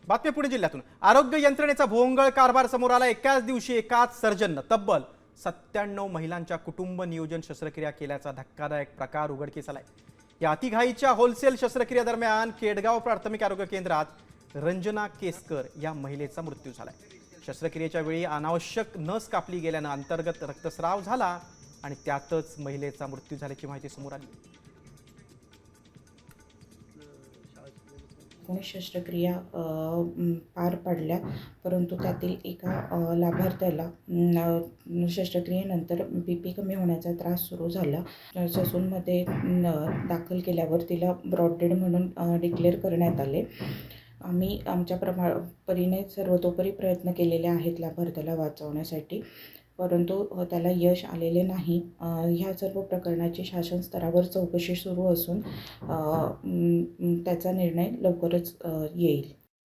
बातमी पुणे जिल्ह्यातून आरोग्य यंत्रणेचा भोंगळ कारभार समोर आला। एकाच दिवशी एकाच सर्जननं तब्बल 97 महिलांच्या कुटुंब नियोजन शस्त्रक्रिया केल्याचा धक्कादायक प्रकार उघडकीस आलाय। या अतिघाईच्या होलसेल शस्त्रक्रिया दरम्यान केडगाव प्राथमिक आरोग्य केंद्रात रंजना केसकर या महिलेचा मृत्यू झालाय। शस्त्रक्रियेच्या वेळी अनावश्यक नस कापली गेल्यानं अंतर्गत रक्तस्राव झाला आणि त्यातच महिलेचा मृत्यू झाल्याची माहिती समोर आली। शस्त्रक्रिया पार पडल्या, परंतु त्यातील एका लाभार्थ्याला शस्त्रक्रियेनंतर BP कमी होण्याचा त्रास सुरू झाला। ससूनमध्ये दाखल केल्यावर तिला ब्रॉड डेड म्हणून डिक्लेअर करण्यात आले। आम्ही आमच्या परीने सर्वतोपरी प्रयत्न केलेले आहेत लाभार्थ्याला वाचवण्यासाठी, परंतु त्याला यश आलेले नाही। ह्या सर्व प्रकरणाची शासन स्तरावर चौकशी सुरू असून त्याचा निर्णय लवकरच येईल।